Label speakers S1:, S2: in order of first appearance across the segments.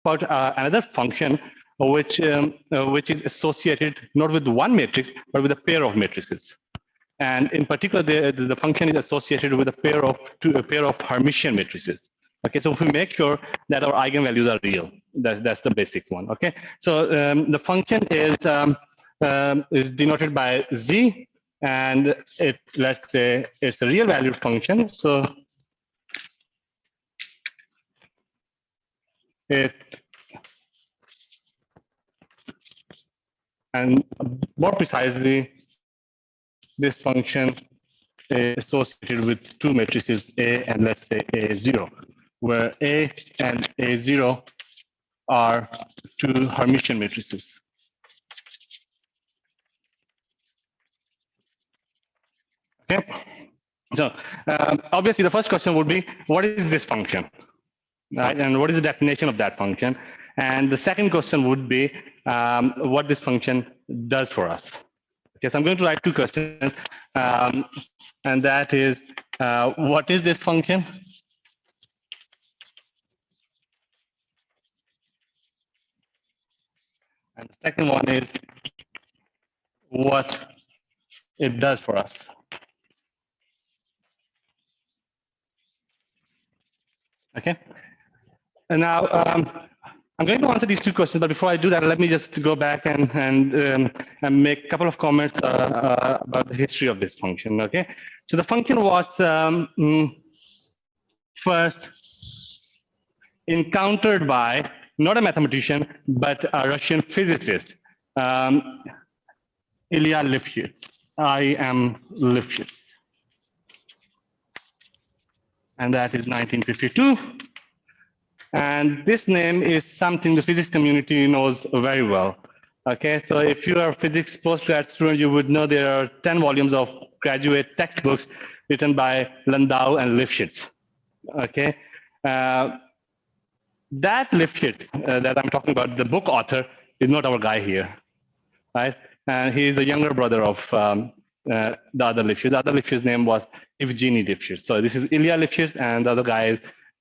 S1: about another function which is associated not with one matrix but with a pair of matrices. And in particular, the function is associated with a pair of Hermitian matrices. Okay, so if we make sure that our eigenvalues are real, that's the basic one. Okay, so the function is denoted by z, and let's say it's a real valued function. So and more precisely, this function is associated with two matrices A and let's say A0, where A and A0 are two Hermitian matrices. Okay, so obviously the first question would be, what is this function, right? And what is the definition of that function? And the second question would be what this function does for us. Okay, so I'm going to write two questions, and that is, what is this function? And the second one is what it does for us. Okay, and now I'm going to answer these two questions, but before I do that, let me just go back and make a couple of comments about the history of this function. Okay, so the function was first encountered by not a mathematician but a Russian physicist, Ilya Lifshitz. I.M. Lifshitz, and that is 1952. And this name is something the physics community knows very well. Okay, so if you are a physics postgrad student, you would know there are 10 volumes of graduate textbooks written by Landau and Lifshitz. Okay, that Lifshitz that I'm talking about, the book author, is not our guy here, right? And he is the younger brother of the other Lifshitz. The other Lifshitz's name was Evgeny Lifshitz. So this is Ilya Lifshitz, and the other guy is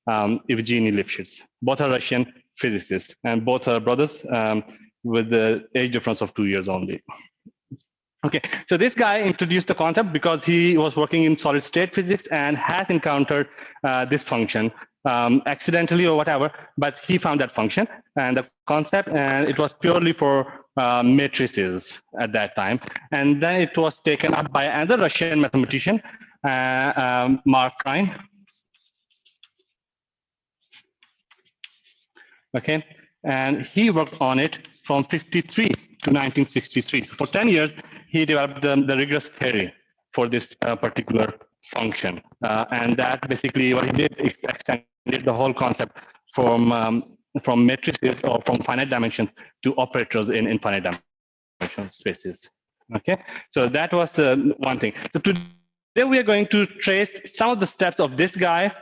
S1: Evgeny Lifshitz. Both are Russian physicists, and both are brothers with the age difference of 2 years only. Okay, so this guy introduced the concept because he was working in solid state physics and has encountered this function accidentally or whatever, but he found that function and the concept, and it was purely for matrices at that time. And then it was taken up by another Russian mathematician, Mark Klein. Okay, and he worked on it from 53 to 1963. For 10 years, he developed the rigorous theory for this particular function. And that basically what he did is extended the whole concept from matrices or from finite dimensions to operators in infinite dimension spaces. Okay, so that was one thing. So today we are going to trace some of the steps of this guy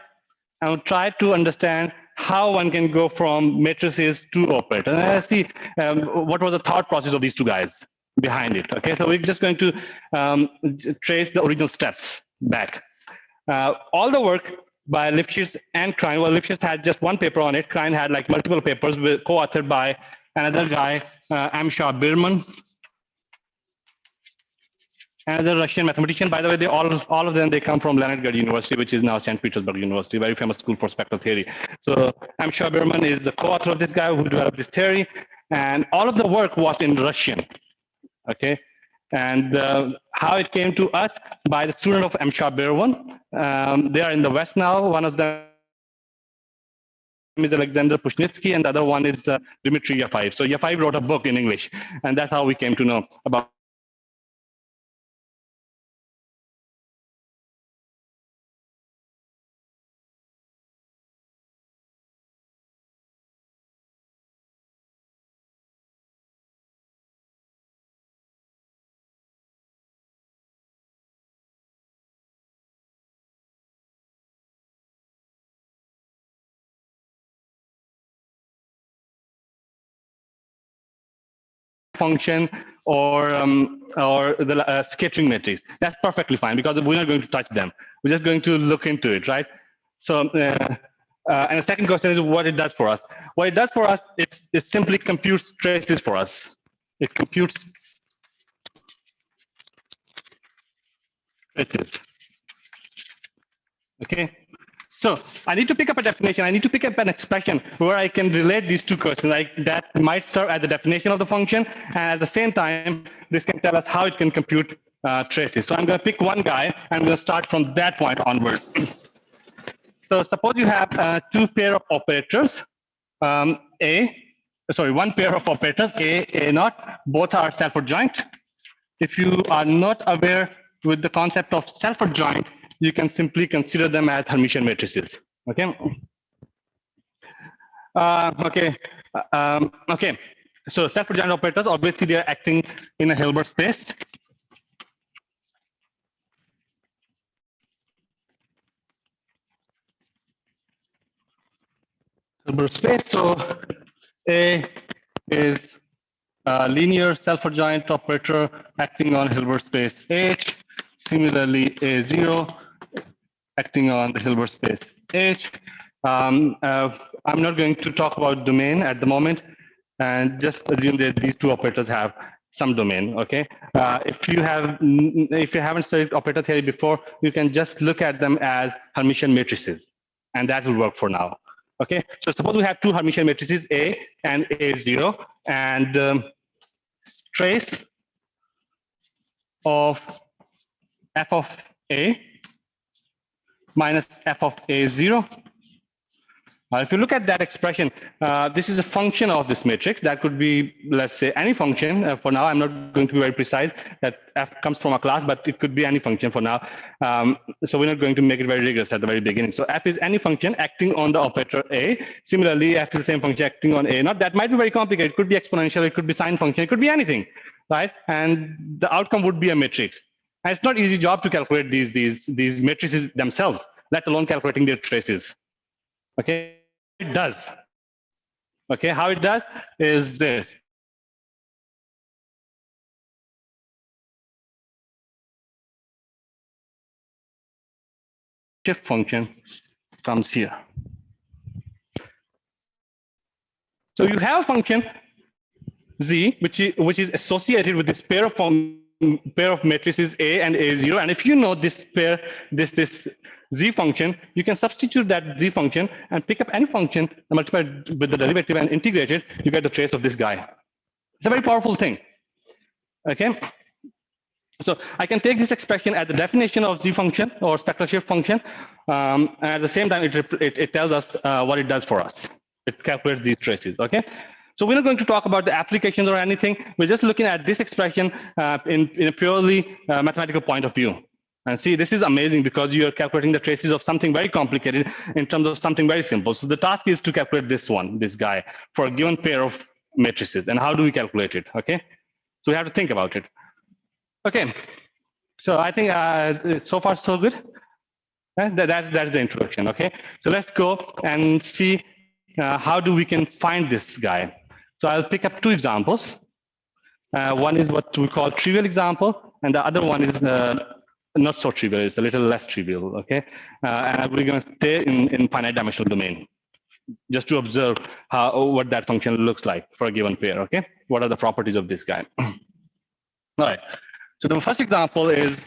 S1: and try to understand how one can go from matrices to operators. And let's see what was the thought process of these two guys behind it. Okay, so we're just going to trace the original steps back. All the work by Lifshitz and Klein. Well, Lifshitz had just one paper on it. Klein had like multiple papers co-authored by another guy, Amshar Birman, another Russian mathematician. By the way, all of them, they come from Leningrad University, which is now St. Petersburg University, very famous school for spectral theory. So Amshar Birman is the co-author of this guy who developed this theory, and all of the work was in Russian. Okay, and how it came to us by the student of Amshar Birman. They are in the West now. One of them is Alexander Pushnitsky, and the other one is Dmitry Yafayev. So Yafayev wrote a book in English, and that's how we came to know about function or the scattering matrix. That's perfectly fine because we're not going to touch them. We're just going to look into it, right? So And the second question is what it does for us. What it does for us, it simply computes traces for us. It computes traces. Okay. So I need to pick up a definition. I need to pick up an expression where I can relate these two questions. Like that might serve as the definition of the function, and at the same time, this can tell us how it can compute traces. So I'm going to pick one guy, and I'm going to start from that point onward. So suppose you have two pair of operators, one pair of operators, A naught, both are self-adjoint. If you are not aware with the concept of self-adjoint, you can simply consider them as Hermitian matrices. Okay. Okay. So self-adjoint operators, obviously, they are acting in a Hilbert space. Hilbert space. So A is a linear self-adjoint operator acting on Hilbert space H. Similarly, A0 acting on the Hilbert space H. I'm not going to talk about domain at the moment, and just assume that these two operators have some domain. Okay. If you haven't studied operator theory before, you can just look at them as Hermitian matrices, and that will work for now. Okay. So suppose we have two Hermitian matrices A and A0, and trace of f of A minus f of A0. If you look at that expression, this is a function of this matrix. That could be, let's say, any function. For now, I'm not going to be very precise that f comes from a class, but it could be any function for now. So we're not going to make it very rigorous at the very beginning. So f is any function acting on the operator A. Similarly, f is the same function acting on A. Now, that might be very complicated. It could be exponential. It could be sine function. It could be anything, right? And the outcome would be a matrix. And it's not an easy job to calculate these matrices themselves, let alone calculating their traces. Okay, it does. Okay, how it does is this. Shift function comes here. So you have a function z, which is associated with this pair of matrices A and A0, and if you know this pair, this z function, you can substitute that z function and pick up any function and multiply it with the derivative and integrate it. You get the trace of this guy. It's a very powerful thing. Okay. So I can take this expression as the definition of z function or spectral shift function, and at the same time, it tells us what it does for us. It calculates these traces. Okay. So we're not going to talk about the applications or anything. We're just looking at this expression in a purely mathematical point of view. And see, this is amazing because you are calculating the traces of something very complicated in terms of something very simple. So the task is to calculate this guy, for a given pair of matrices. And how do we calculate it? Okay. So we have to think about it. Okay. So I think so far so good. That's the introduction. Okay. So let's go and see how we can find this guy. So I'll pick up two examples. One is what we call trivial example, and the other one is not so trivial. It's a little less trivial. Okay, and we're going to stay in finite dimensional domain, just to observe what that function looks like for a given pair. Okay, what are the properties of this guy? All right. So the first example is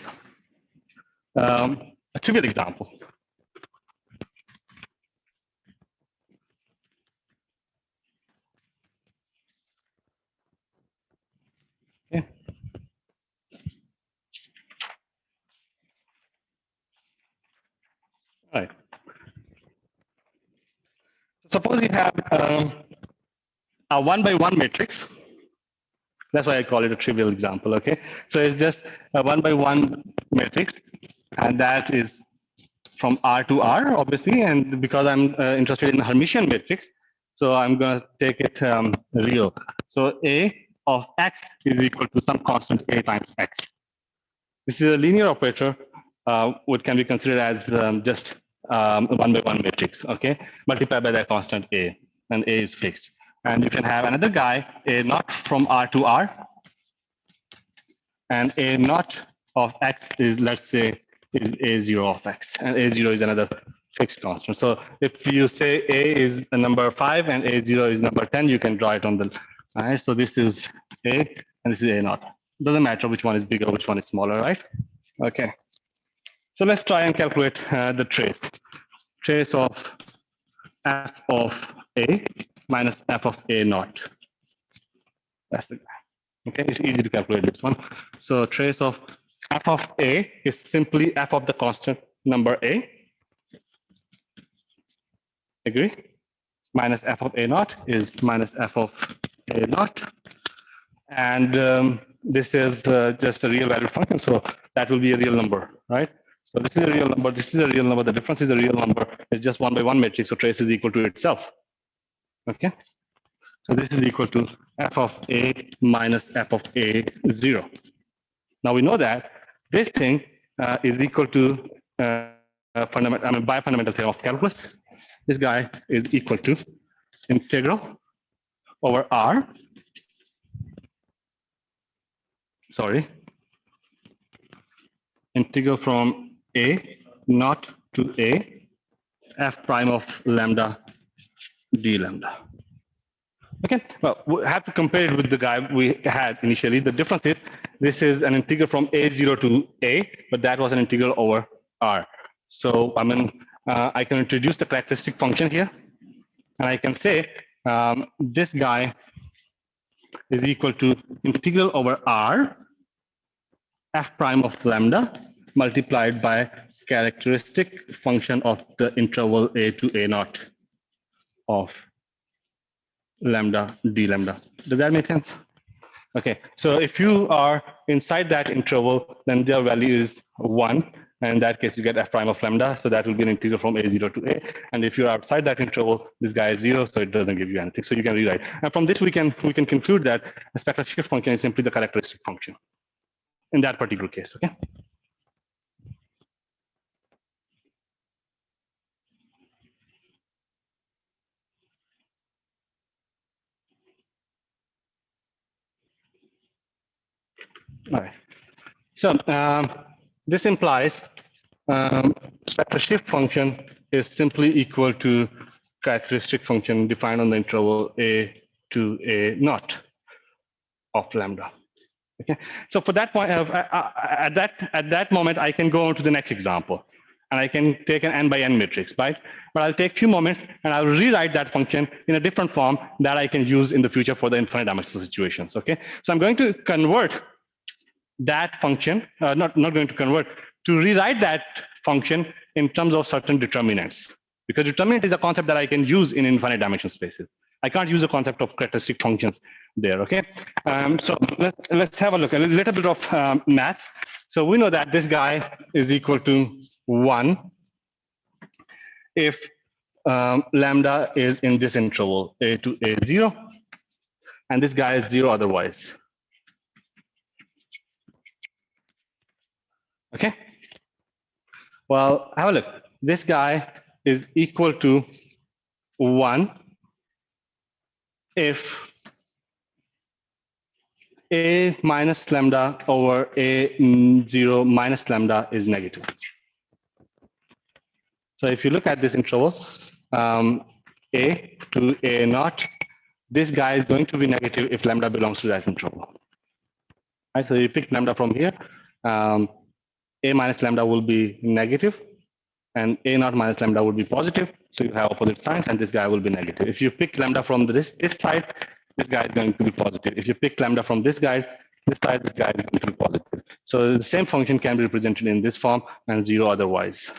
S1: a trivial example. Okay. All right. Suppose you have a 1-by-1 matrix. That's why I call it a trivial example. Okay. So it's just a 1-by-1 matrix, and that is from R to R, obviously. And because I'm interested in Hermitian matrix, so I'm going to take it real. So A of X is equal to some constant A times X. This is a linear operator, which can be considered as just a 1-by-1 matrix, okay, multiplied by that constant A, and A is fixed. And you can have another guy, A naught from R to R, and A naught of X is, let's say, is A0 of X, and A0 is another fixed constant. So if you say A is a number 5 and A0 is number 10, you can draw it on the, all right? So this is A and this is A naught. Doesn't matter which one is bigger, which one is smaller, right? Okay. So let's try and calculate the trace of f of A minus f of A naught. That's the guy. Okay, it's easy to calculate this one. So trace of f of A is simply f of the constant number A. Agree? Minus f of A naught is minus f of A naught. And this is just a real valued function. So that will be a real number, right? So this is a real number. This is a real number. The difference is a real number. It's just 1 by 1 matrix. So trace is equal to itself. Okay. So this is equal to f of A minus f of A0. Now we know that this thing is equal to by fundamental theorem of calculus. This guy is equal to integral over R. Sorry. Integral from A naught to A f prime of lambda d lambda. Okay, well, we have to compare it with the guy we had initially. The difference is this is an integral from A0 to A, but that was an integral over R. So I mean, I can introduce the characteristic function here, and I can say this guy is equal to integral over R f prime of lambda multiplied by characteristic function of the interval A to A naught of lambda d lambda. Does that make sense? Okay, so if you are inside that interval, then their value is 1. And in that case, you get f prime of lambda. So that will be an integral from A0 to A. And if you're outside that interval, this guy is 0, so it doesn't give you anything. So you can rewrite. And from this, we can conclude that a spectral shift function is simply the characteristic function in that particular case. Okay. All right. So this implies spectral shift function is simply equal to characteristic function defined on the interval A to A naught of lambda. Okay. So for that point, at that moment, I can go on to the next example, and I can take an n by n matrix, right? But I'll take a few moments, and I'll rewrite that function in a different form that I can use in the future for the infinite dimensional situations. Okay. So I'm going to convert that function, not going to convert, to rewrite that function in terms of certain determinants. Because determinant is a concept that I can use in infinite dimensional spaces. I can't use the concept of characteristic functions there, okay? So let's have a look, a little bit of math. So we know that this guy is equal to 1 if lambda is in this interval, A to A0, and this guy is 0 otherwise. Okay. Well, have a look. This guy is equal to 1 if A minus lambda over A0 minus lambda is negative. So if you look at this interval, A to A naught, this guy is going to be negative if lambda belongs to that interval. Right, so you pick lambda from here. A minus lambda will be negative, and A naught minus lambda will be positive. So you have opposite signs, and this guy will be negative. If you pick lambda from this side, this guy is going to be positive. If you pick lambda from this side, this guy is going to be positive. So the same function can be represented in this form and 0 otherwise.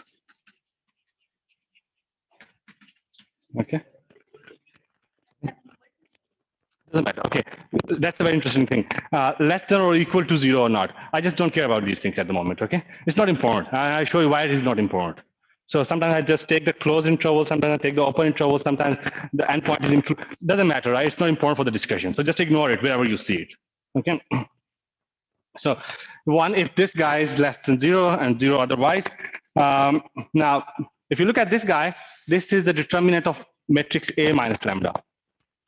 S1: Okay. Doesn't matter. Okay, that's a very interesting thing. Less than or equal to 0 or not. I just don't care about these things at the moment. Okay, it's not important. I'll show you why it is not important. So sometimes I just take the closed interval. Sometimes I take the open interval. Sometimes the endpoint is included. Doesn't matter, right? It's not important for the discussion. So just ignore it wherever you see it. Okay. So 1 if this guy is less than 0 and 0 otherwise. Now, if you look at this guy, this is the determinant of matrix A minus lambda.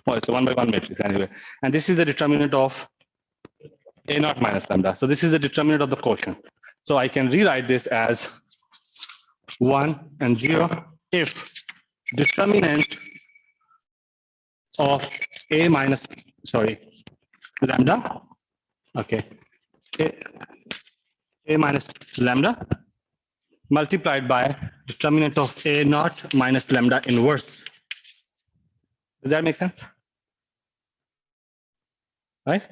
S1: Oh, it's a 1 by 1 matrix anyway. And this is the determinant of A naught minus lambda. So this is the determinant of the quotient. So I can rewrite this as 1 and 0 if determinant of a minus, sorry, lambda, okay, a, a minus lambda multiplied by determinant of a naught minus lambda inverse. Does that make sense? Right?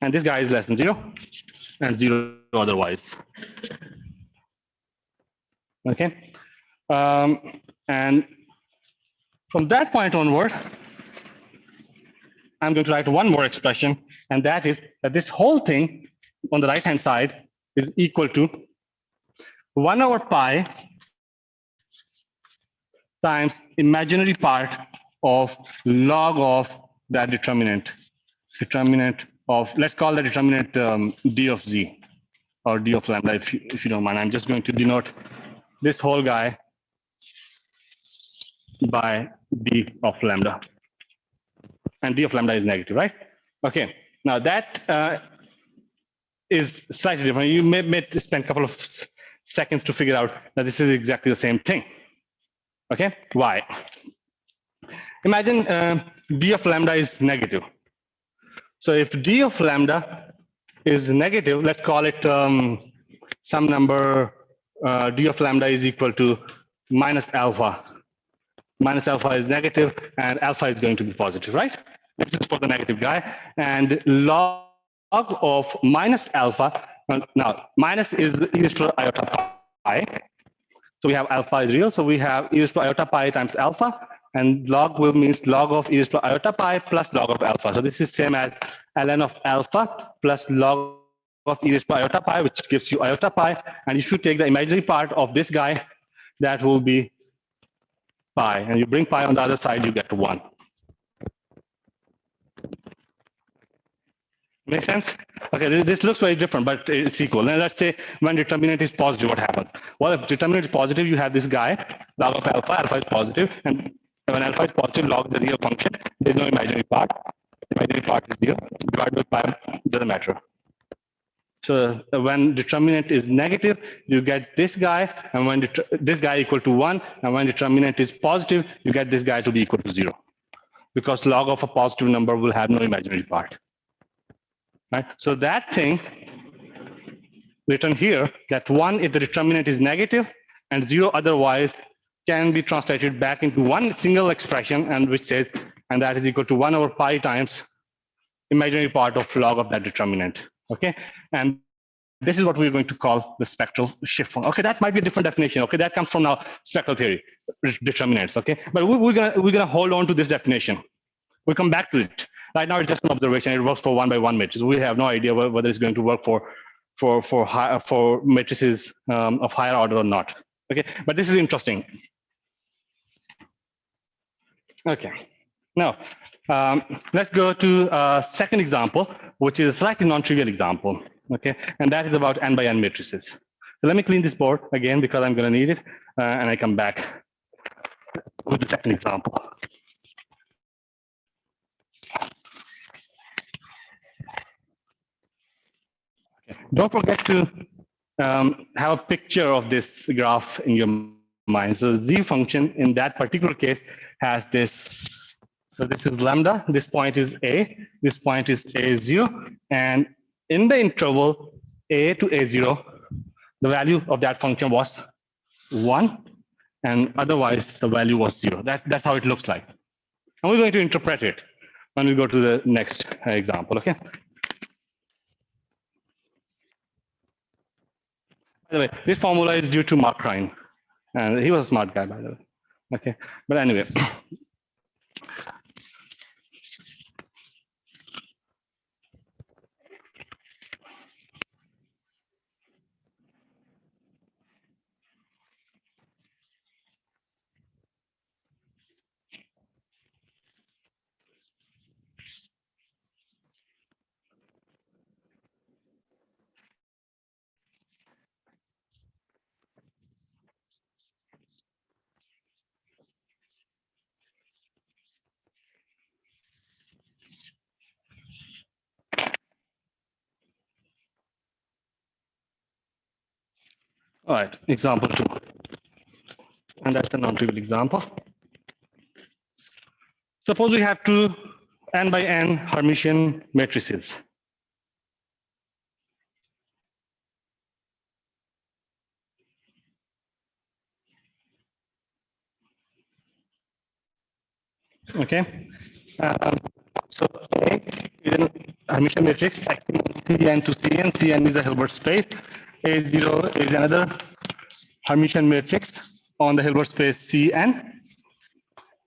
S1: And this guy is less than 0 and 0 otherwise. Okay. And from that point onward, I'm going to write one more expression, and that is that this whole thing on the right hand side is equal to 1 over pi times imaginary part of log of that determinant. Determinant of, let's call the determinant d of z or d of lambda if you don't mind. I'm just going to denote this whole guy by d of lambda. And d of lambda is negative, right? Okay. Now that is slightly different. You may spend a couple of seconds to figure out that this is exactly the same thing. Okay. Why? Imagine d of lambda is negative. So if d of lambda is negative, let's call it some number, d of lambda is equal to minus alpha. Minus alpha is negative and alpha is going to be positive, right? This is for the negative guy. And log of minus alpha, now minus is e raised to iota pi. So we have alpha is real. So we have e raised to iota pi times alpha. And log will means log of e raised to iota pi plus log of alpha. So this is same as ln of alpha plus log of e raised to iota pi, which gives you iota pi. And if you take the imaginary part of this guy, that will be pi. And you bring pi on the other side, you get 1. Make sense? Okay, this looks very different, but it's equal. Now let's say when determinant is positive, what happens? Well, if determinant is positive, you have this guy, log of alpha, alpha is positive, and when alpha is positive, log the real function, there's no imaginary part. Imaginary part is 0, divided by pi, doesn't matter. So when determinant is negative, you get this guy, and when this guy equal to 1, and when determinant is positive, you get this guy to be equal to 0. Because log of a positive number will have no imaginary part. Right? So that thing written here, that 1 if the determinant is negative and 0 otherwise, can be translated back into one single expression, and which says, and that is equal to 1 over pi times imaginary part of log of that determinant. Okay, and this is what we're going to call the spectral shift function. Okay, that might be a different definition. Okay, that comes from now spectral theory, determinants. Okay, but we're gonna hold on to this definition. We'll come back to it. Right now, it's just an observation. It works for 1 by 1 matrix. We have no idea whether it's going to work for matrices of higher order or not. Okay, but this is interesting. Okay, now let's go to a second example, which is a slightly non-trivial example. Okay, and that is about n by n matrices. So let me clean this board again because I'm going to need it, and I come back with the second example. Don't forget to have a picture of this graph in your mind. So z function in that particular case has this. So this is lambda. This point is a. This point is a0. And in the interval a to a0, the value of that function was 1. And otherwise, the value was 0. That's how it looks like. And we're going to interpret it when we go to the next example. Okay. By the way, this formula is due to Mark Ryan, and he was a smart guy, by the way. Okay, but anyway. All right, example 2. And that's a non-trivial example. Suppose we have two n by n Hermitian matrices. Okay. So A is an Hermitian matrix acting Cn to Cn. Cn is a Hilbert space. A0 is another Hermitian matrix on the Hilbert space Cn.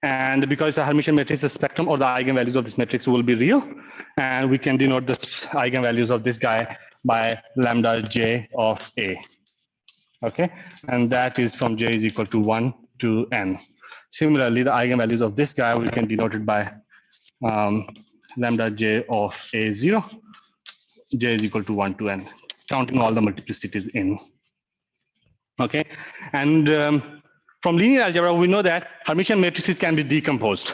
S1: And because it's a Hermitian matrix, the spectrum or the eigenvalues of this matrix will be real. And we can denote the eigenvalues of this guy by lambda j of A. Okay. And that is from j is equal to 1 to n. Similarly, the eigenvalues of this guy, we can denote it by lambda j of A0. J is equal to 1 to n, counting all the multiplicities in. Okay. And from linear algebra, we know that Hermitian matrices can be decomposed.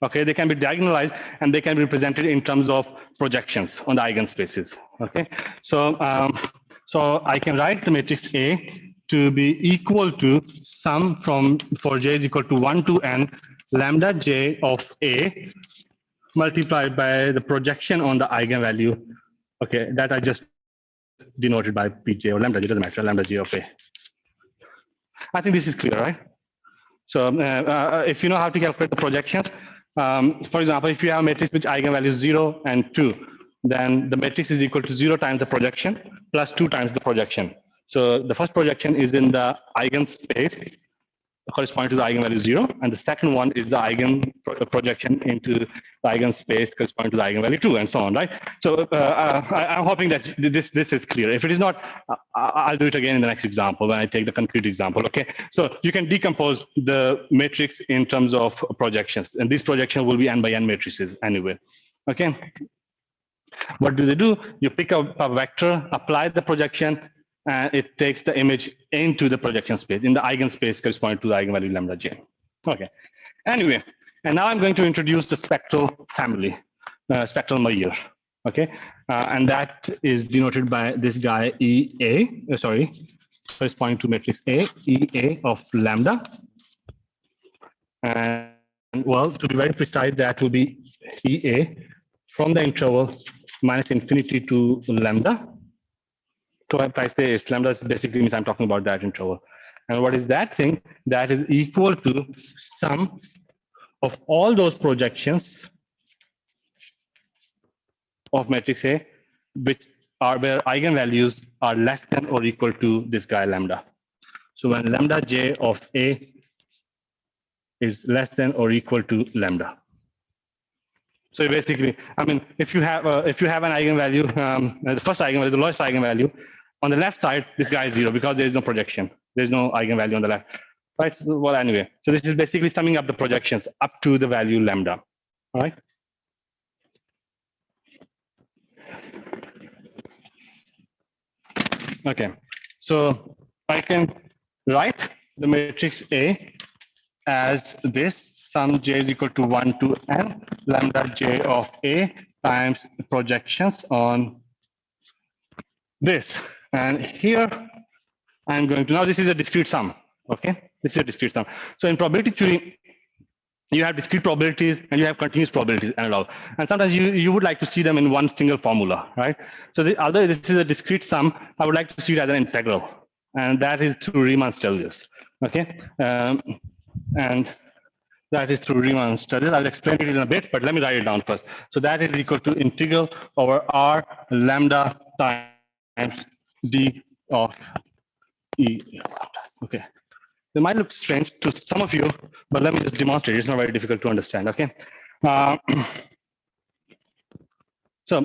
S1: Okay, they can be diagonalized and they can be represented in terms of projections on the eigenspaces. Okay, so so I can write the matrix A to be equal to sum from for j is equal to 1 to n lambda j of A multiplied by the projection on the eigenvalue. Okay, that I just denoted by pj or lambda j, doesn't matter, lambda j of A. I think this is clear, right? So if you know how to calculate the projections, for example, if you have a matrix which eigenvalues 0 and 2, then the matrix is equal to 0 times the projection plus 2 times the projection. So the first projection is in the eigenspace corresponding to the eigenvalue 0, and the second one is the eigen projection into the eigenspace corresponding to the eigenvalue 2, and so on, right? So I'm hoping that this is clear. If it is not, I'll do it again in the next example when I take the concrete example. Okay, so you can decompose the matrix in terms of projections, and this projection will be n by n matrices anyway. Okay, what do? You pick up a vector, apply the projection, and it takes the image into the projection space, in the eigenspace corresponding to the eigenvalue lambda j. Okay. Anyway, and now I'm going to introduce the spectral family, spectral Meyer. Okay, and that is denoted by this guy EA. Corresponding to matrix A, EA of lambda. And well, to be very precise, that will be EA from the interval minus infinity to lambda. So if I say it's lambda, basically means I'm talking about that interval. And what is that thing? That is equal to sum of all those projections of matrix A, which are where eigenvalues are less than or equal to this guy lambda. So when lambda j of A is less than or equal to lambda. So basically, I mean, if you have an eigenvalue, the first eigenvalue, the lowest eigenvalue, on the left side, this guy is 0 because there is no projection. There's no eigenvalue on the left, right? So, well, anyway, so this is basically summing up the projections up to the value lambda, all right? Okay, so I can write the matrix A as this: sum j is equal to 1 to n lambda j of A times projections on this. And here I'm going to, now this is a discrete sum. Okay, this is a discrete sum. So in probability theory, you have discrete probabilities and you have continuous probabilities and all. And sometimes you would like to see them in one single formula, right? So although this is a discrete sum, I would like to see it as an integral. And that is through Riemann's studies. Okay. And that is through Riemann's studies. I'll explain it in a bit, but let me write it down first. So that is equal to integral over r lambda times d of E. Okay. It might look strange to some of you, but let me just demonstrate. It's not very difficult to understand. Okay. So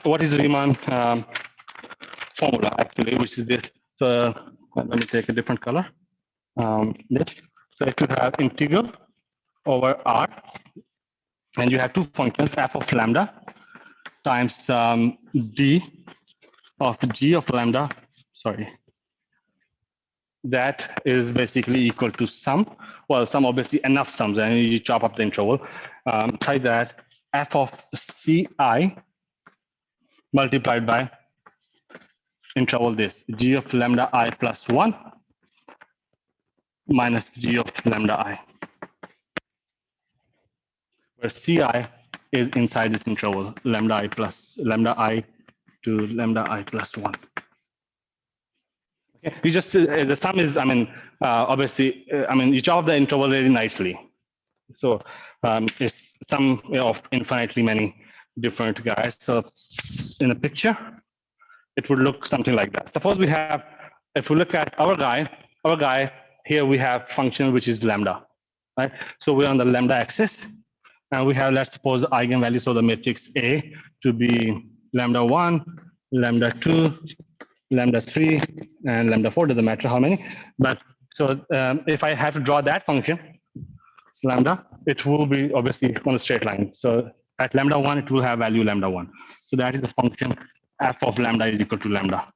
S1: what is Riemann formula actually, which is this? So let me take a different color. This. So if you have integral over r, and you have two functions, f of lambda times d of g of lambda. Sorry. That is basically equal to sum. Well, sum obviously enough sums, and you chop up the interval. Try that f of ci multiplied by interval this g of lambda I plus 1 minus g of lambda I, where ci is inside this interval, lambda I to lambda I plus 1. Okay, you just the sum is, I mean, obviously, I mean, you chop the interval very nicely. So it's sum of infinitely many different guys. So in a picture, it would look something like that. Suppose we have, if we look at our guy here, we have function which is lambda, right? So we're on the lambda axis, and we have, let's suppose, eigenvalues of the matrix A to be lambda 1, lambda 2, lambda 3, and lambda 4, doesn't matter how many. But so if I have to draw that function, lambda, it will be obviously on a straight line. So at lambda 1, it will have value lambda 1. So that is the function f of lambda is equal to lambda.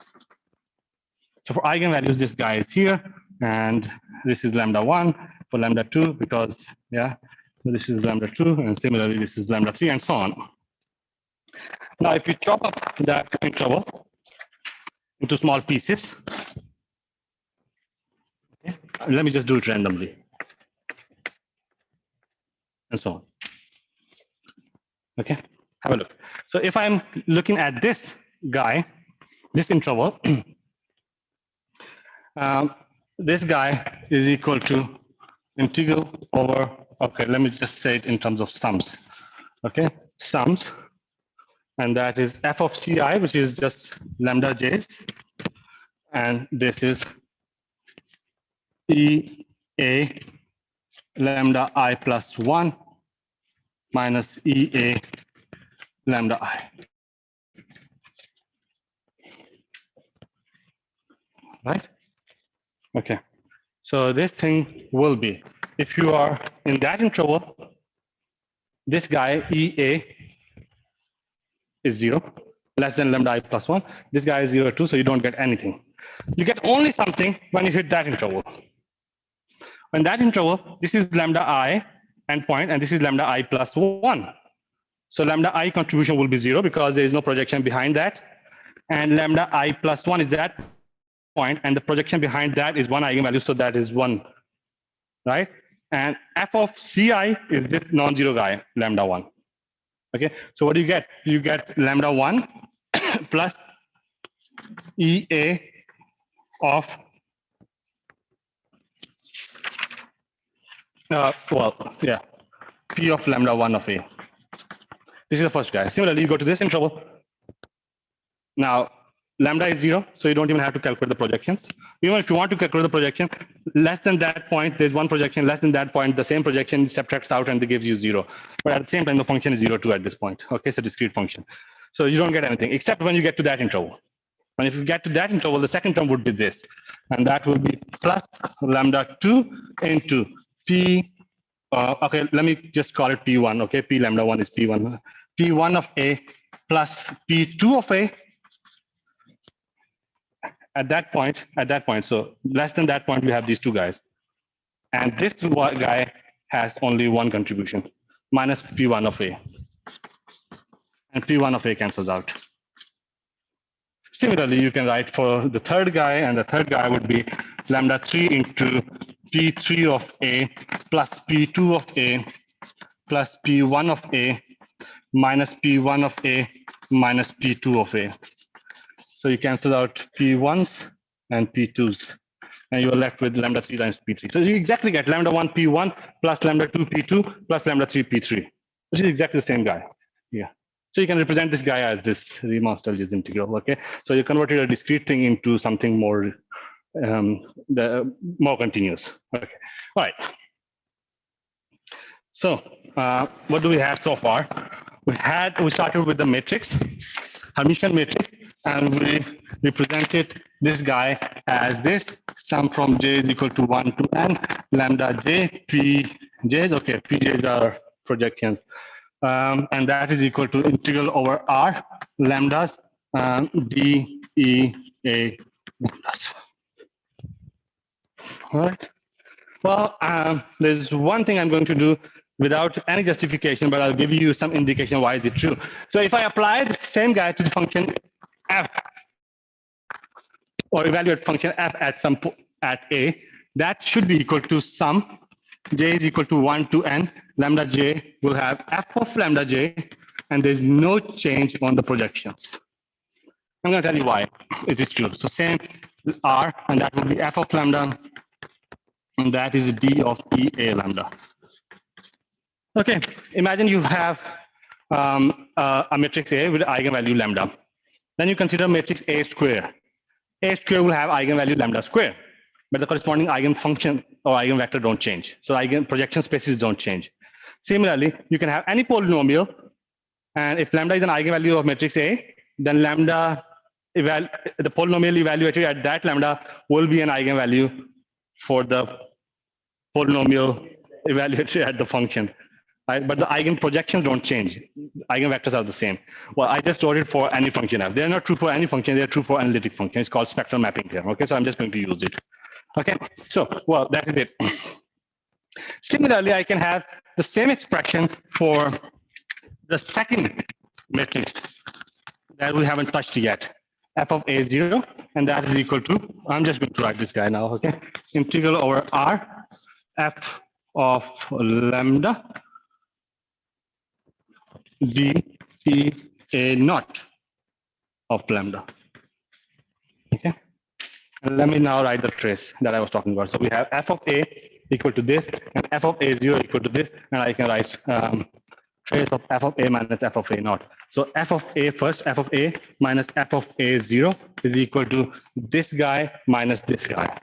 S1: So for eigenvalues, this guy is here, and this is lambda 1 for lambda 2, because, yeah, this is lambda 2, and similarly, this is lambda 3, and so on. Now, if you chop up that interval into small pieces, okay, let me just do it randomly, and so on. Okay, have a look. So if I'm looking at this guy, this interval, this guy is equal to integral over, okay, let me just say it in terms of sums. Okay, sums, and that is f of ci, which is just lambda j's, and this is ea lambda I plus 1 minus ea lambda I. Right? Okay. So this thing will be, if you are in that interval, this guy ea is 0, less than lambda I plus 1. This guy is 0 too, so you don't get anything. You get only something when you hit that interval. When that interval, this is lambda I endpoint, and this is lambda I plus 1. So lambda I contribution will be 0 because there is no projection behind that. And lambda I plus 1 is that point, and the projection behind that is one eigenvalue, so that is 1, right? And f of ci is this non-zero guy, lambda 1. Okay, so what do you get? You get lambda 1 plus ea of, p of lambda 1 of a. This is the first guy. Similarly, you go to this interval. Now, lambda is 0, so you don't even have to calculate the projections. Even if you want to calculate the projection, less than that point, there's one projection. Less than that point, the same projection subtracts out and it gives you 0. But at the same time, the function is 0 too at this point. Okay, it's a discrete function. So you don't get anything, except when you get to that interval. And if you get to that interval, the second term would be this. And that will be plus lambda 2 into p. Okay, let me just call it p1. Okay, p lambda 1 is p1. p1 of a plus p2 of a. At that point, so less than that point, we have these two guys. And this guy has only one contribution, minus P1 of A. And P1 of A cancels out. Similarly, you can write for the third guy, and the third guy would be lambda 3 into P3 of A plus P2 of A plus P1 of A minus P1 of A minus P2 of A. So you cancel out P1s and P2s, and you're left with lambda 3 times P3. So you exactly get lambda 1 P1 plus lambda 2 P2 plus lambda 3 P3, which is exactly the same guy. Yeah. So you can represent this guy as this Riemann-Stieltjes integral. Okay. So you converted a discrete thing into something more, more continuous. Okay. All right. So what do we have so far? We started with the matrix, Hermitian matrix, and we represented this guy as this sum from j is equal to 1 to n lambda j p j's. Okay, p j's are projections, and that is equal to integral over r lambdas d e a lambdas. All right. Well, there's one thing I'm going to do without any justification, but I'll give you some indication why is it true. So if I apply the same guy to the function f, or evaluate function f at at a, that should be equal to sum. J is equal to 1 to n. Lambda j will have f of lambda j, and there's no change on the projections. I'm going to tell you why it is true. So same R, and that will be f of lambda, and that is d of EA lambda. Okay, imagine you have a matrix A with eigenvalue lambda. Then you consider matrix A square. A square will have eigenvalue lambda square, but the corresponding eigenfunction or eigenvector don't change. So eigen projection spaces don't change. Similarly, you can have any polynomial, and if lambda is an eigenvalue of matrix A, then lambda the polynomial evaluated at that lambda will be an eigenvalue for the polynomial evaluated at the function. Right? But the eigen projections don't change. Eigenvectors are the same. Well, I just wrote it for any function f. They're not true for any function. They're true for analytic function. It's called spectral mapping theorem. Okay, so I'm just going to use it. Okay, so well, that is it. Similarly, I can have the same expression for the second matrix that we haven't touched yet. F of A0, and that is equal to, I'm just going to write this guy now, okay? Integral over R, F of lambda, d e a naught of lambda. Okay, and let me now write the trace that I was talking about. So we have f of a equal to this, and f of a0 equal to this, and I can write trace of f of a minus f of a naught. So f of a first, f of a minus f of a0 is equal to this guy minus this guy,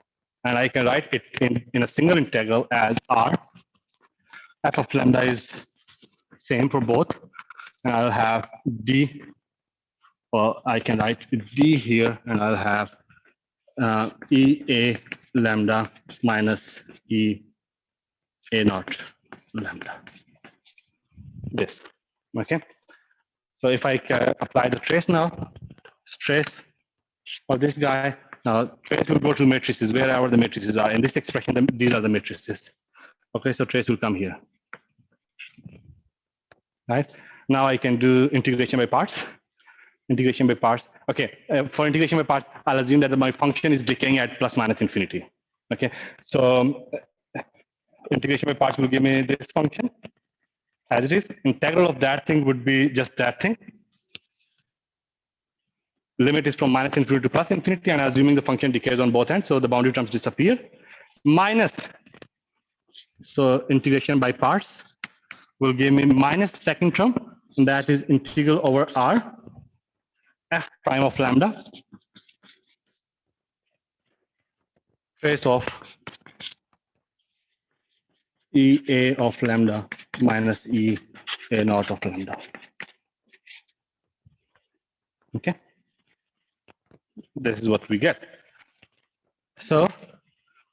S1: and I can write it in a single integral as r. F of lambda is same for both, and I'll have d. Well, I can write d here, and I'll have e a lambda minus e a naught lambda. This, okay. So if I apply the trace now, trace of this guy, now trace will go to matrices wherever the matrices are. In this expression, these are the matrices. Okay, so trace will come here. Right, now I can do integration by parts. Integration by parts. Okay, for integration by parts, I'll assume that my function is decaying at plus minus infinity. Okay, so integration by parts will give me this function as it is. Integral of that thing would be just that thing. Limit is from minus infinity to plus infinity, and assuming the function decays on both ends, so the boundary terms disappear. Minus, so integration by parts will give me minus the second term, and that is integral over r, f prime of lambda, trace of e a of lambda minus e a naught of lambda. Okay, this is what we get. So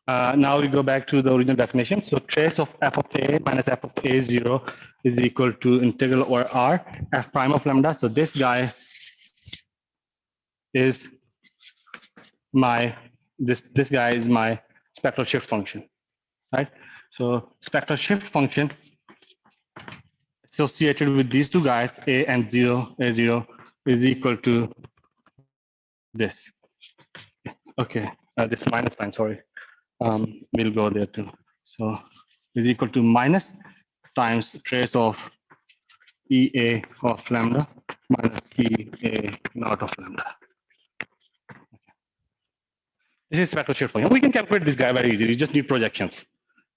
S1: now we go back to the original definition. So trace of f of a minus f of a0 is equal to integral over r, f prime of lambda. So this guy is my this guy is my spectral shift function, right? So spectral shift function associated with these two guys, a and a0 is equal to this. Okay, this minus sign, sorry. We'll go there too. So is equal to minus times trace of EA of lambda minus EA naught of lambda. This is spectral shift function. We can calculate this guy very easily. You just need projections.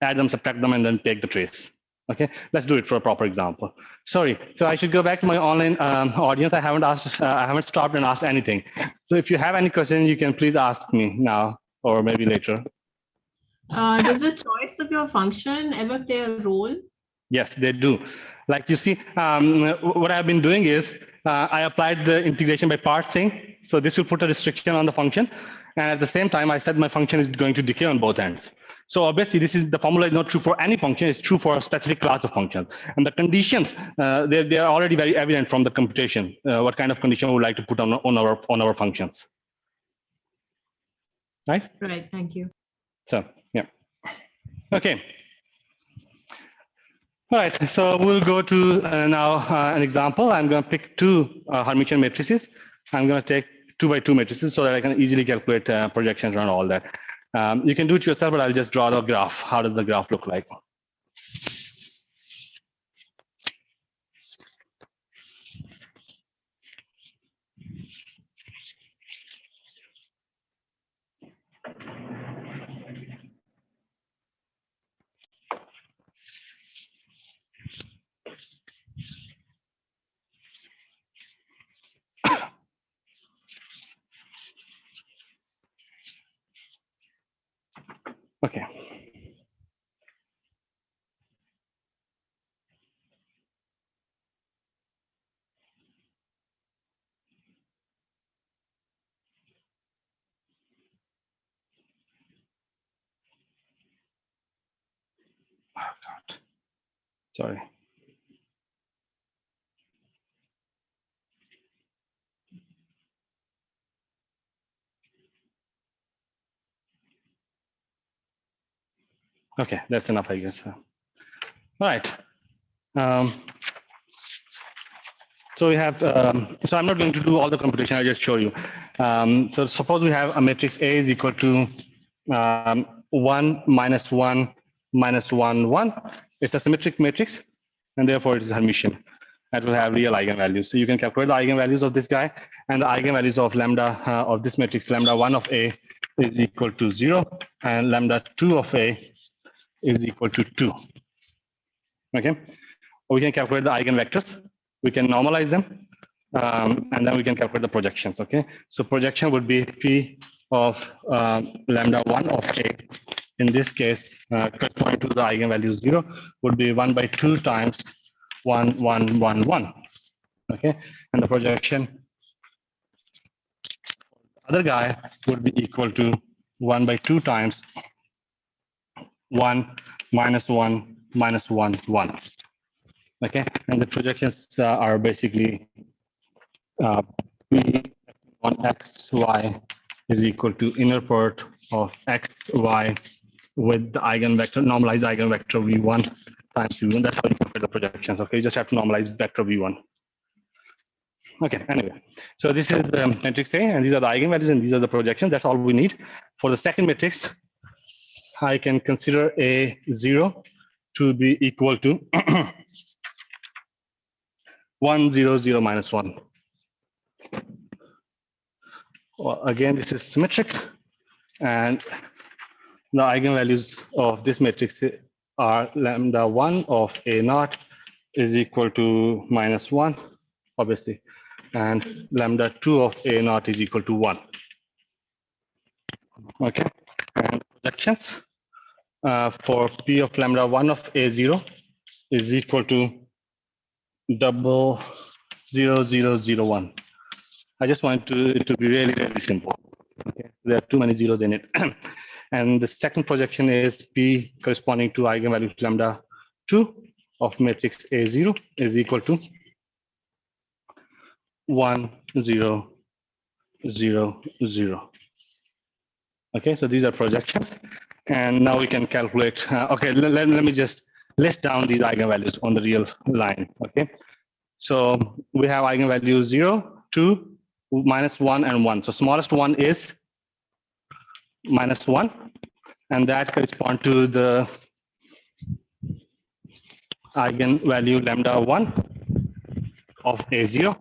S1: Add them, subtract them, and then take the trace. Okay, let's do it for a proper example. Sorry, so I should go back to my online audience. I haven't stopped and asked anything. So if you have any questions, you can please ask me now or maybe later.
S2: Does the choice of your function ever play a role?
S1: Yes, they do. Like you see, what I've been doing is I applied the integration by parts thing. So this will put a restriction on the function. And at the same time, I said my function is going to decay on both ends. So obviously, this is the formula is not true for any function. It's true for a specific class of functions. And the conditions, they are already very evident from the computation. What kind of condition we would like to put on our functions. Right?
S2: Right, thank you.
S1: So, yeah. Okay. All right, so we'll go to now an example. I'm going to pick two Hermitian matrices. I'm going to take 2 by 2 matrices so that I can easily calculate projections around all that. You can do it yourself, but I'll just draw the graph. How does the graph look like? Okay. Oh, God. Sorry. Okay, that's enough, I guess. All right. So we have, so I'm not going to do all the computation, I'll just show you. So suppose we have a matrix A is equal to 1 minus 1 minus 1, 1. It's a symmetric matrix, and therefore it is Hermitian. That will have real eigenvalues. So you can calculate the eigenvalues of this guy, and the eigenvalues of lambda of this matrix, lambda 1 of A is equal to 0, and lambda 2 of A is equal to 2. Okay, we can calculate the eigenvectors. We can normalize them, and then we can calculate the projections. Okay, so projection would be P of lambda 1 of A. In this case, corresponding to the eigenvalue 0 would be 1 by 2 times 1, 1, 1, 1. Okay, and the projection other guy would be equal to 1 by 2 times 1 minus 1 minus 1, 1. Okay, and the projections are basically P on x, y is equal to inner part of x, y with the eigenvector, normalized eigenvector v1 times v1. That's how you compare the projections. Okay, you just have to normalize vector v1. Okay, anyway, so this is the matrix A, and these are the eigenvalues, and these are the projections. That's all we need. For the second matrix, I can consider A0 to be equal to 1, 0, 0, minus 1. Well, again, this is symmetric, and the eigenvalues of this matrix are lambda 1 of A naught is equal to minus 1, obviously, and lambda 2 of A naught is equal to 1. Okay, and projections for P of lambda 1 of A0 is equal to double 0, 0, 0, 1. I just want it to be really, really simple. Okay, there are too many zeros in it. And the second projection is P corresponding to eigenvalue lambda 2 of matrix A0 is equal to 1, 0, 0, 0. Okay, so these are projections. And now we can calculate. Okay, let me just list down these eigenvalues on the real line. Okay, so we have eigenvalues 0, 2, minus 1, and 1. So smallest one is minus 1, and that corresponds to the eigenvalue lambda 1 of A0,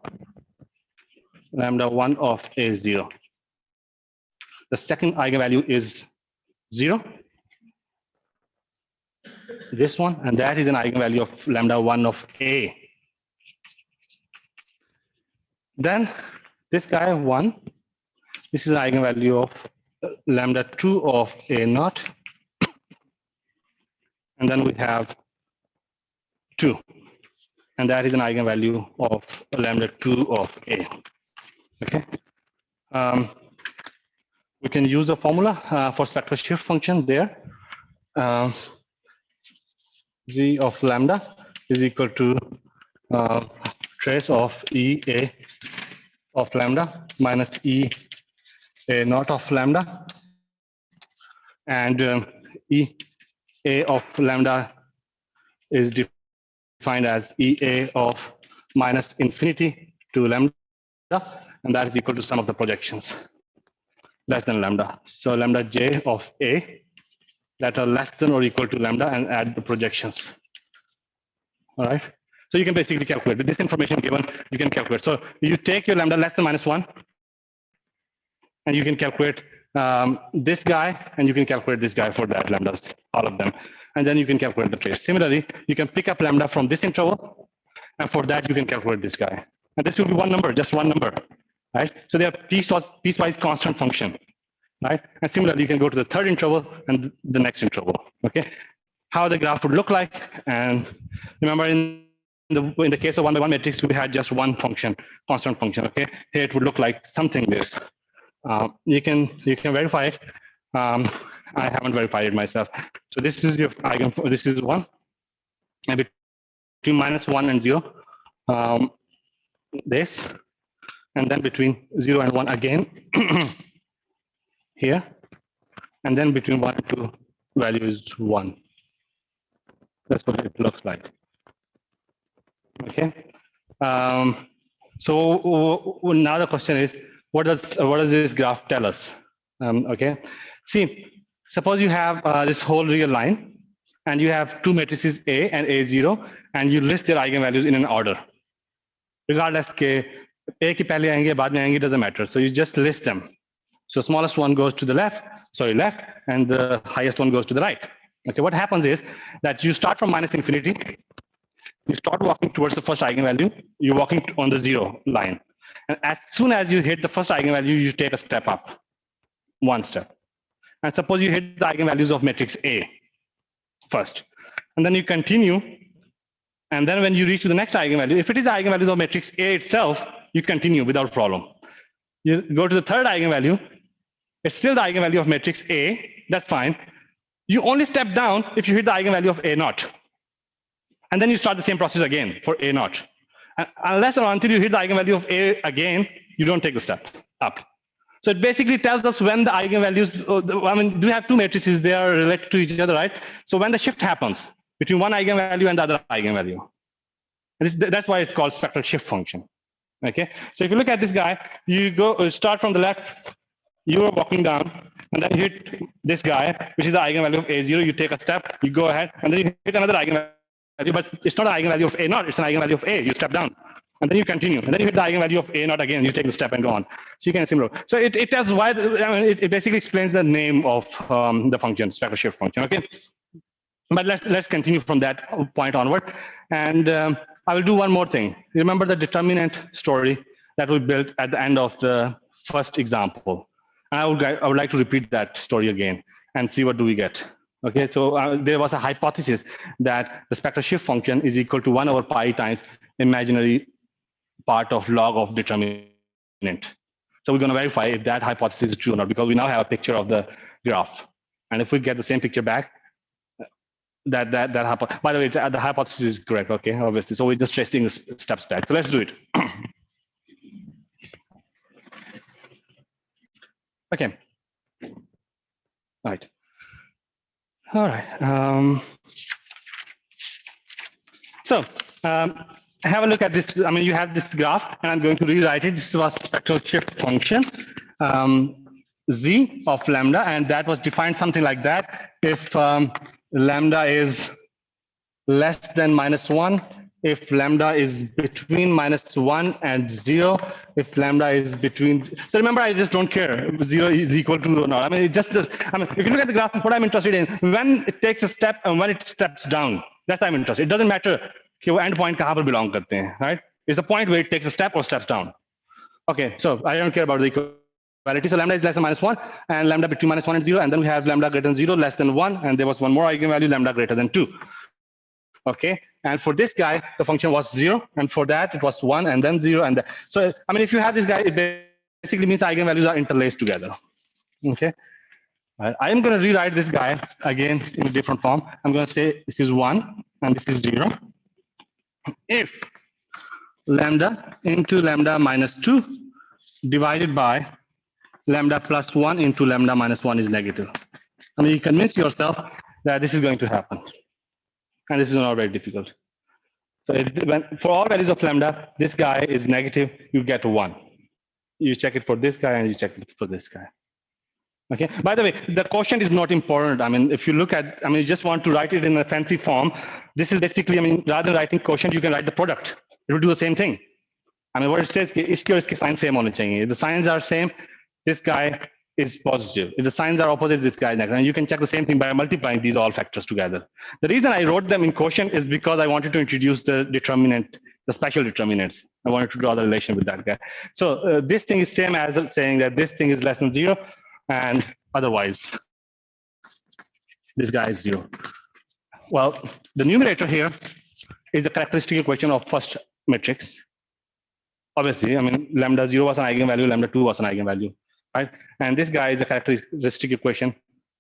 S1: lambda 1 of A0. The second eigenvalue is 0, this one, and that is an eigenvalue of lambda 1 of A. Then this guy 1, this is an eigenvalue of lambda 2 of A naught, and then we have 2, and that is an eigenvalue of lambda 2 of A. Okay, we can use the formula for spectral shift function there. Z of lambda is equal to trace of E A of lambda minus E A naught of lambda, and E A of lambda is defined as E A of minus infinity to lambda, and that is equal to sum of the projections. less than lambda. So lambda j of A that are less than or equal to lambda, and add the projections. All right. So you can basically calculate with this information given, you can calculate. So you take your lambda less than -1, and you can calculate this guy, and you can calculate this guy for that lambdas, all of them. And then you can calculate the trace. Similarly, you can pick up lambda from this interval, and for that you can calculate this guy. And this will be one number, just one number, right? So they are piecewise constant function, right? And similarly, you can go to the third interval and the next interval, okay? How the graph would look like, and remember in the case of 1 by 1 matrix, we had just one function, constant function, okay? Here it would look like something this. You can verify it. I haven't verified it myself. So this is your eigen. This is 1, and between -1 and 0, this, and then between 0 and 1 again here, and then between 1 and 2, value is 1. That's what it looks like. Okay. So now the question is, what does this graph tell us? Okay. See, suppose you have this whole real line, and you have two matrices A and A0, and you list their eigenvalues in an order. Regardless के A की पहले आएंगे बाद में आएंगे, doesn't matter. So you just list them. So smallest one goes to the left, and the highest one goes to the right. Okay, what happens is that you start from -infinity, you start walking towards the first eigenvalue, you're walking on the 0 line. And as soon as you hit the first eigenvalue, you take a step up, one step. And suppose you hit the eigenvalues of matrix A first, and then you continue. And then when you reach to the next eigenvalue, if it is the eigenvalues of matrix A itself, you continue without problem. You go to the third eigenvalue, it's still the eigenvalue of matrix A, that's fine. You only step down if you hit the eigenvalue of A naught. And then you start the same process again for A naught. And unless or until you hit the eigenvalue of A again, you don't take the step up. So it basically tells us when the eigenvalues, I mean, do we have two matrices, they are related to each other, right? So when the shift happens between one eigenvalue and the other eigenvalue. And that's why it's called spectral shift function. Okay, so if you look at this guy, you start from the left, you are walking down, and then you hit this guy, which is the eigenvalue of A0, you take a step, you go ahead, and then you hit another eigenvalue, but it's not an eigenvalue of A naught, it's an eigenvalue of A, you step down. And then you continue, and then you hit the eigenvalue of A naught again, you take the step and go on. So you can similar. So it tells why, I mean, it basically explains the name of the function, spectral shift function, okay? But let's continue from that point onward. And I will do one more thing. Remember the determinant story that we built at the end of the first example. And I would like to repeat that story again and see what do we get. Okay, so there was a hypothesis that the spectral shift function is equal to 1 over pi times imaginary part of log of determinant. So we're going to verify if that hypothesis is true or not, because we now have a picture of the graph. And if we get the same picture back, that by the way, the hypothesis is correct, okay, obviously. So we're just tracing the steps back. So let's do it. Okay. All right. So have a look at this. I mean, you have this graph, and I'm going to rewrite it. This was spectral shift function, z of lambda, and that was defined something like that. If lambda is less than -1, if lambda is between -1 and 0, if lambda is between, so remember, I just don't care if 0 is equal to or not. I mean, it just, I mean, if you look at the graph, what I'm interested in, when it takes a step and when it steps down, that's what I'm interested. It doesn't matter कि वो end point कहाँ पर belong करते हैं, right? It's the point where it takes a step or steps down. Okay, so I don't care about the equality. So lambda is less than -1, and lambda between -1 and 0, and then we have lambda greater than 0, less than 1, and there was one more eigenvalue, lambda greater than 2. Okay, and for this guy, the function was 0, and for that it was 1, and then 0, and so I mean, if you have this guy, it basically means the eigenvalues are interlaced together. Okay, I am going to rewrite this guy again in a different form. I'm going to say this is 1 and this is 0. If lambda into lambda -2 divided by lambda plus 1 into lambda -1 is negative. I mean, you convince yourself that this is going to happen. And this is not very difficult. So for all values of lambda, this guy is negative, you get 1. You check it for this guy and you check it for this guy. Okay. By the way, the quotient is not important. I mean, if you look at, I mean, you just want to write it in a fancy form. This is basically, I mean, rather than writing quotient, you can write the product. It will do the same thing. I mean, what it says is इसके signs same होने चाहिए. If the signs are same, this guy is positive. If the signs are opposite, this guy is negative. And you can check the same thing by multiplying these all factors together. The reason I wrote them in quotient is because I wanted to introduce the determinant, the special determinants. I wanted to draw the relation with that guy. So this thing is same as saying that this thing is less than 0, and otherwise, this guy is 0. Well, the numerator here is the characteristic equation of first matrix. Obviously, I mean, lambda 0 was an eigenvalue, lambda 2 was an eigenvalue, right? And this guy is the characteristic equation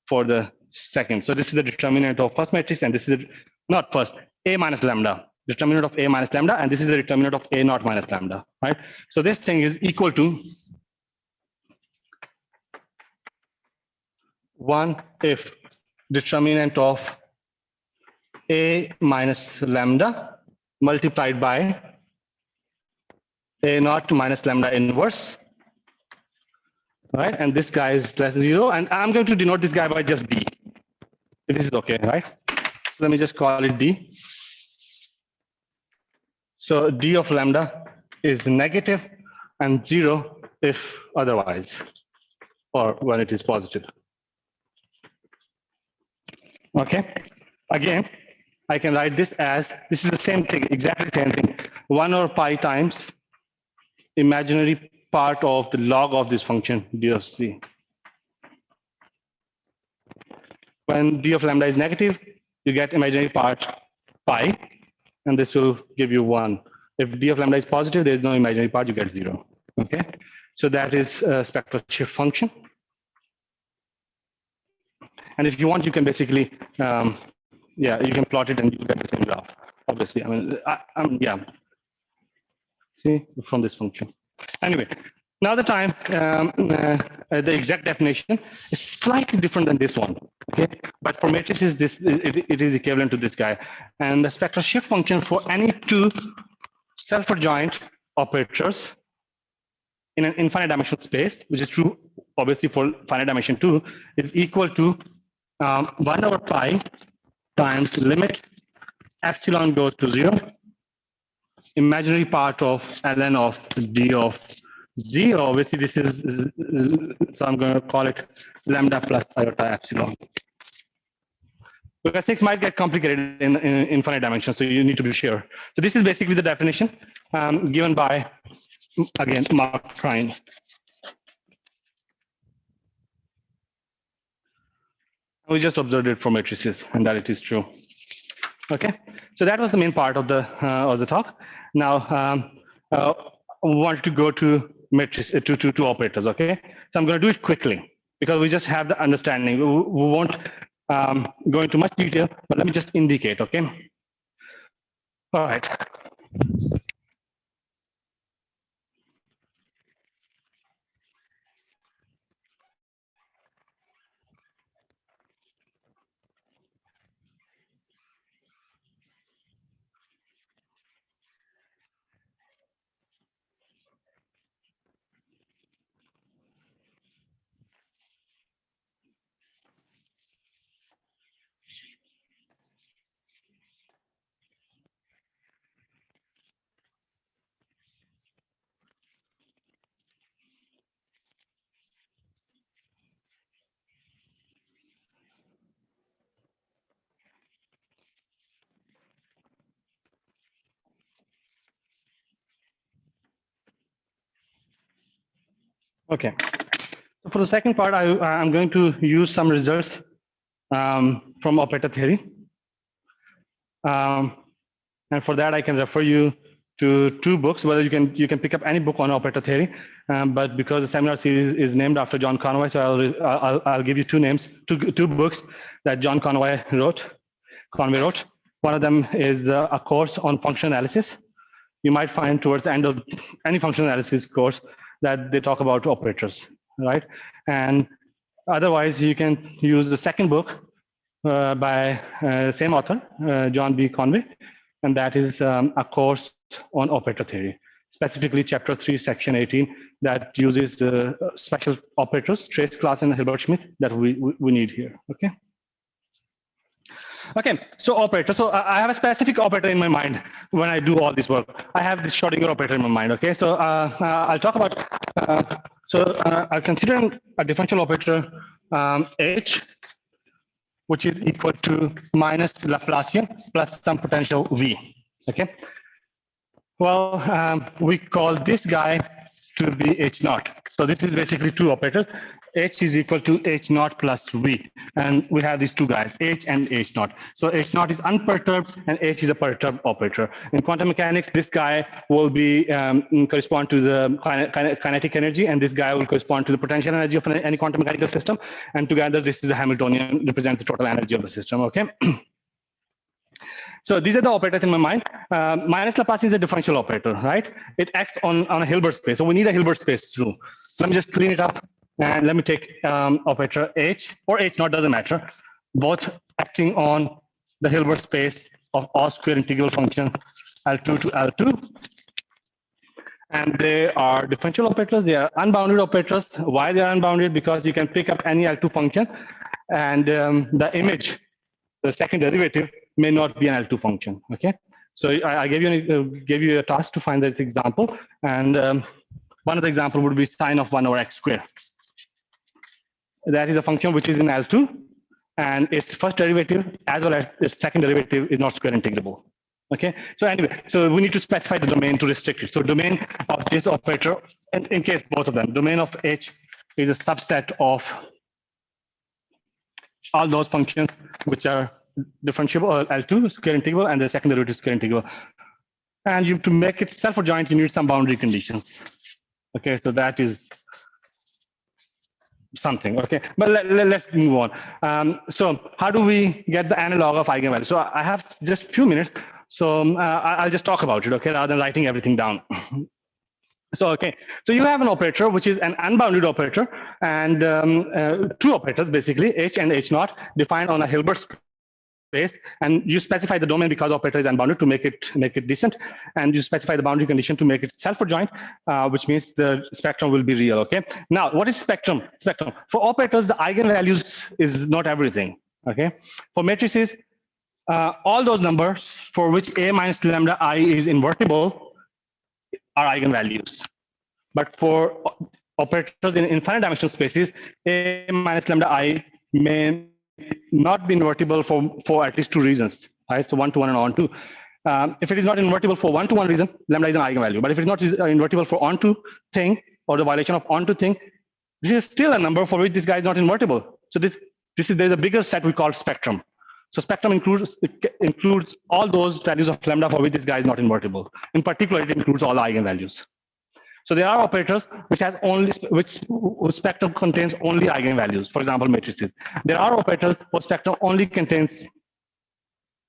S1: for the second. So this is the determinant of first matrix, and this is not first, A minus lambda, determinant of A minus lambda, and this is the determinant of A naught minus lambda, right? So this thing is equal to 1 if determinant of A minus lambda multiplied by A naught minus lambda inverse, right? And this guy is less than 0. And I'm going to denote this guy by just D. This is okay, right? Let me just call it D. So D of lambda is negative and 0 if otherwise, or when it is positive. Okay. Again, I can write this as, this is the same thing, exactly the same thing. 1 over pi times imaginary part of the log of this function d of c. When d of lambda is negative, you get imaginary part pi, and this will give you 1. If d of lambda is positive, there is no imaginary part, you get 0. Okay, so that is a spectral shift function. And if you want, you can basically, yeah, you can plot it and you get the same graph. Obviously, I mean, yeah. See, from this function. Anyway, now the time, the exact definition is slightly different than this one. Okay, but for matrices, this it is equivalent to this guy. And the spectral shift function for any two self-adjoint operators in an infinite dimensional space, which is true obviously for finite dimension 2, is equal to 1 over pi times limit epsilon goes to 0, imaginary part of ln of d of 0. Obviously, this is, so I'm going to call it lambda plus iota epsilon. Because things might get complicated in infinite dimensions, so you need to be sure. So this is basically the definition given by, again, Mark Trine. We just observed it for matrices, and that it is true. Okay, so that was the main part of the talk. Now, we want to go to matrix to operators. Okay, so I'm going to do it quickly because we just have the understanding. We won't go into much detail, but let me just indicate. Okay. All right. Okay. So for the second part, I'm going to use some results from operator theory. And for that, I can refer you to 2 books. Whether you can pick up any book on operator theory, but because the seminar series is named after John Conway, so I'll give you 2 names, two books that John Conway wrote. One of them is a course on function analysis. You might find towards the end of any function analysis course that they talk about operators, right? And otherwise, you can use the second book by same author, John B. Conway, and that is a course on operator theory. specifically chapter 3, section 18, that uses the special operators, trace class and Hilbert-Schmidt, that we need here. Okay. Okay, so operator. So I have a specific operator in my mind when I do all this work. I have this Schrodinger operator in my mind. Okay, so I'll talk about. I'll consider a differential operator H, which is equal to minus Laplacian plus some potential V. Okay. Well, we call this guy to be H naught. So this is basically two operators. H is equal to H naught plus V. And we have these two guys, H and H naught. So H naught is unperturbed and H is a perturbed operator. In quantum mechanics, this guy will be correspond to the kinetic energy, and this guy will correspond to the potential energy of any quantum mechanical system. And together, this is the Hamiltonian, represents the total energy of the system. Okay. So these are the operators in my mind. Minus Laplacian is a differential operator, right? It acts on a Hilbert space. So we need a Hilbert space too. Let me just clean it up. And let me take operator H or H naught, doesn't matter. Both acting on the Hilbert space of all square integral function L2 to L2. And they are differential operators. They are unbounded operators. Why they are unbounded? Because you can pick up any L2 function, and the image, the second derivative, may not be an L2 function. Okay. So I gave you a task to find that example, and one of the example would be sine of 1 over x squared. That is a function which is in L2, and its first derivative as well as its second derivative is not square integrable. Okay. So anyway, so we need to specify the domain to restrict it. So domain of this operator, in case both of them, domain of H is a subset of all those functions which are differentiable L2 square integral and the second derivative square integral. And you, to make it self-adjoint, you need some boundary conditions. Okay, so that is something. Okay, but let's move on. So how do we get the analog of eigenvalue? So I have just a few minutes, so I'll just talk about it, okay, rather than writing everything down. So, okay, so you have an operator which is an unbounded operator, and two operators basically, H and H naught, defined on a Hilbert space, and you specify the domain because the operator is unbounded to make it decent, and you specify the boundary condition to make it self-adjoint, which means the spectrum will be real. Okay. Now, what is spectrum? Spectrum for operators, the eigenvalues is not everything. Okay. For matrices, all those numbers for which a minus lambda I is invertible are eigenvalues. But for operators in infinite dimensional spaces, a minus lambda I may not be invertible for at least two reasons, right? So 1 to 1 and on 2. If it is not invertible for 1 to 1 reason, lambda is an eigenvalue. But if it is not invertible for on to thing or the violation of on to thing, this is still a number for which this guy is not invertible. So there's a bigger set we call spectrum. So spectrum includes all those values of lambda for which this guy is not invertible. In particular, it includes all the eigenvalues. So there are operators which spectrum contains only eigenvalues. For example, matrices. There are operators where spectrum only contains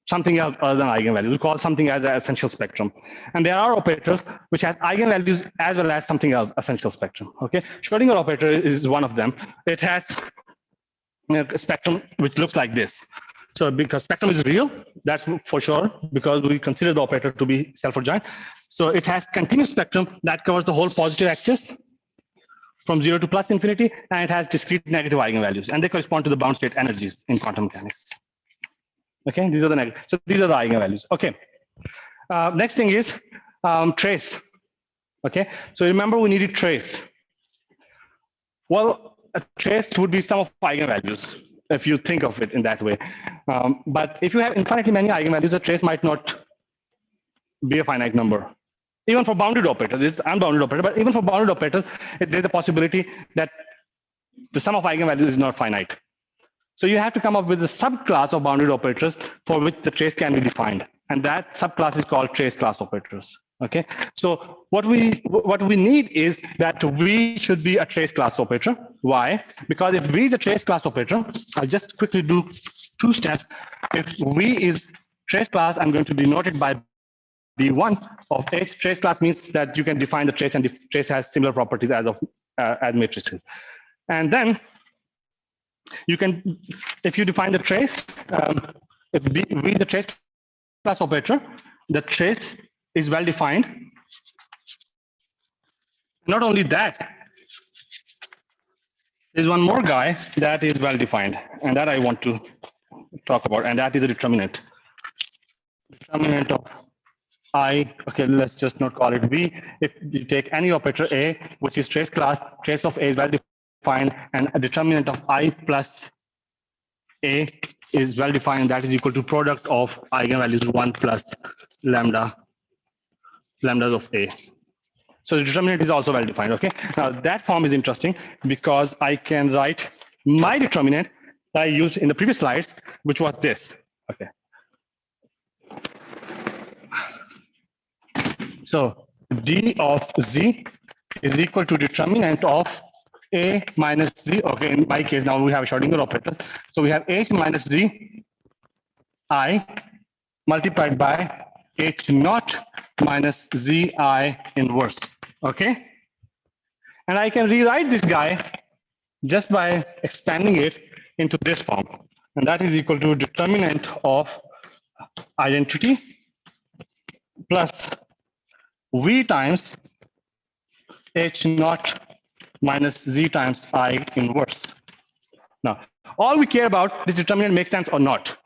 S1: something else other than eigenvalues. We call something as an essential spectrum. And there are operators which has eigenvalues as well as something else, essential spectrum. Okay, Schrodinger operator is one of them. It has a spectrum which looks like this. So because spectrum is real, that's for sure, because we consider the operator to be self-adjoint. So it has continuous spectrum that covers the whole positive axis from 0 to plus infinity, and it has discrete negative eigenvalues, and they correspond to the bound state energies in quantum mechanics. Okay, these are the negative. So these are the eigenvalues. Okay. Next thing is trace. Okay, so remember we needed trace. Well, a trace would be sum of eigenvalues, if you think of it in that way. But if you have infinitely many eigenvalues, a trace might not be a finite number. Even for bounded operators, it's unbounded operator, but even for bounded operators, there's a possibility that the sum of eigenvalues is not finite. So you have to come up with a subclass of bounded operators for which the trace can be defined. And that subclass is called trace class operators. Okay, so what we need is that V should be a trace class operator. Why? Because if V is a trace class operator, I'll just quickly do two steps. If V is trace class, I'm going to denote it by B1 of H. Trace class means that you can define the trace, and the trace has similar properties as matrices. And then you can, if you define the trace, if V is the trace class operator, the trace is well defined Not only that, there's one more guy that is well defined, and that I want to talk about, and that is a determinant. Determinant of I, okay, let's just not call it V. If you take any operator A, which is trace class, trace of A is well defined, and a determinant of I plus A is well defined, that is equal to product of eigenvalues 1 plus lambdas of A. So the determinant is also well defined, okay? Now that form is interesting because I can write my determinant that I used in the previous slides, which was this, okay? So d of z is equal to determinant of a minus z. Okay, in my case, now we have a Schrodinger operator. So we have h minus z I multiplied by h naught minus zi inverse. Okay, and I can rewrite this guy just by expanding it into this form, and that is equal to determinant of identity plus v times h naught minus z times I inverse. Now, all we care about this determinant makes sense or not,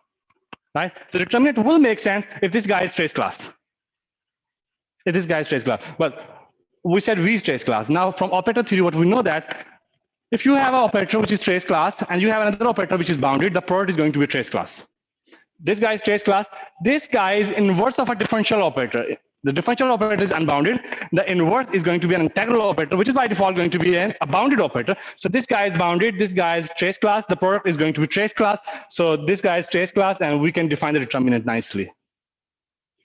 S1: right? The determinant will make sense if this guy is trace class. If this guy is trace class, but we said V is trace class. Now, from operator theory, what we know that if you have an operator which is trace class and you have another operator which is bounded, the product is going to be trace class. This guy is trace class. This guy is inverse of a differential operator. The differential operator is unbounded. The inverse is going to be an integral operator, which is by default going to be a bounded operator. So this guy is bounded. This guy is trace class. The product is going to be trace class. So this guy is trace class, and we can define the determinant nicely.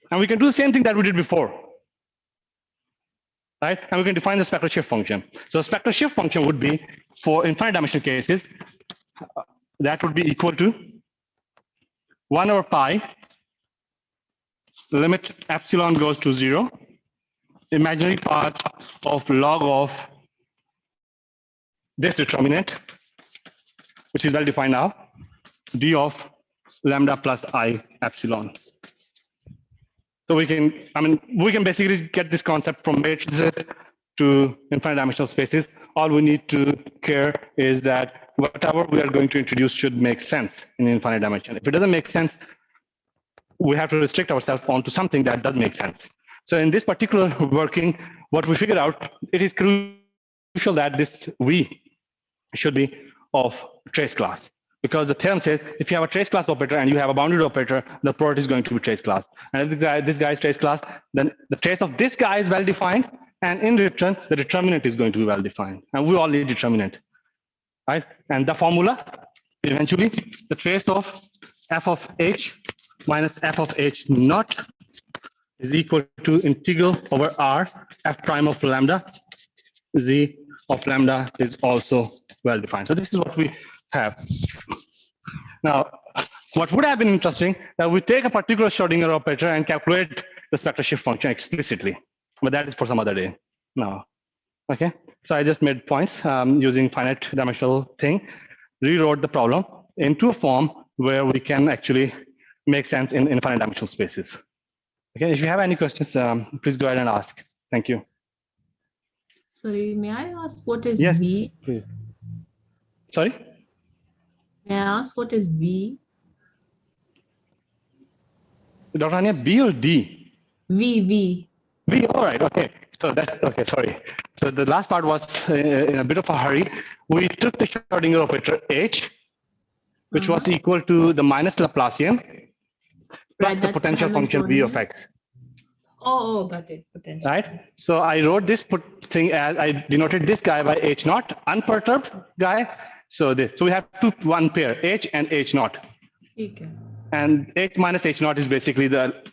S1: And we can do the same thing that we did before, right? And we can define the spectral shift function. So the spectral shift function would be, for infinite dimensional cases, that would be equal to 1 over pi, limit epsilon goes to 0, imaginary part of log of this determinant, which is well defined now, d of lambda plus I epsilon. So we can, we can basically get this concept from matrices to infinite dimensional spaces. All we need to care is that whatever we are going to introduce should make sense in infinite dimension. If it doesn't make sense, we have to restrict ourselves onto something that does make sense. So in this particular working, what we figured out, it is crucial that this V should be of trace class, because the theorem says if you have a trace class operator and you have a bounded operator, the product is going to be trace class. And if this guy is trace class, then the trace of this guy is well defined, and in return, the determinant is going to be well defined. And we all need determinant, right? And the formula, eventually, the trace of f of h minus f of h naught is equal to integral over r f prime of lambda z of lambda is also well defined. So this is what we have. Now, what would have been interesting that we take a particular Schrodinger operator and calculate the spectral shift function explicitly, but that is for some other day. Now, okay. So I just made points using finite dimensional thing, rewrote the problem into a form where we can actually make sense in infinite dimensional spaces. Okay. If you have any questions, please go ahead and ask. Thank you.
S2: Sorry, may I ask what is
S1: Yes,
S2: V?
S1: please. Sorry?
S2: May I ask what is V?
S1: Dr. Anya, B or D?
S2: V.
S1: V, all right, okay. So that's, okay, sorry. So the last part was in a bit of a hurry. We took the Schrodinger operator H, which was equal to the minus Laplacian plus the
S2: That's
S1: potential function V of x.
S2: Oh, got it. Potential.
S1: Right? So I wrote this thing as I denoted this guy by H naught, unperturbed guy. So we have one pair, H and H naught.
S2: Okay.
S1: And H minus H naught is basically the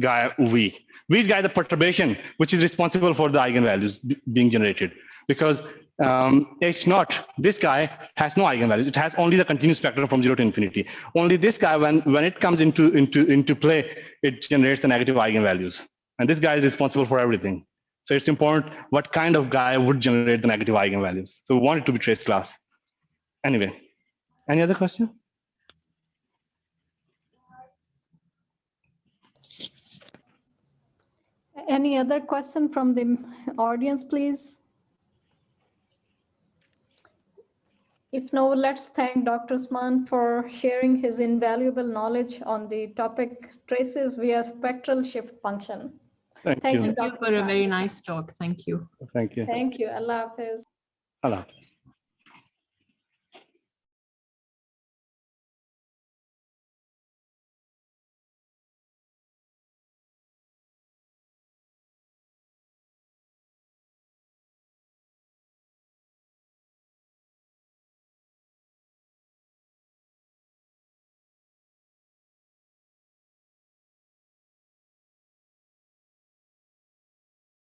S1: guy V. V is guy the perturbation, which is responsible for the eigenvalues being generated. Because H naught, this guy has no eigenvalues. It has only the continuous spectrum from 0 to infinity. Only this guy, when it comes into play, it generates the negative eigenvalues. And this guy is responsible for everything. So it's important what kind of guy would generate the negative eigenvalues. So we want it to be trace class. Anyway, any other question?
S3: Any other question from the audience, please? If no, let's thank Dr. Usman for sharing his invaluable knowledge on the topic traces via spectral shift function.
S1: Thank
S3: Thank
S1: you.
S3: you,
S2: Thank you
S3: Dr.
S2: for a
S3: Usman.
S2: very nice talk. Thank you.
S1: Thank you.
S3: Thank you. Allah Hafiz.
S1: Allah.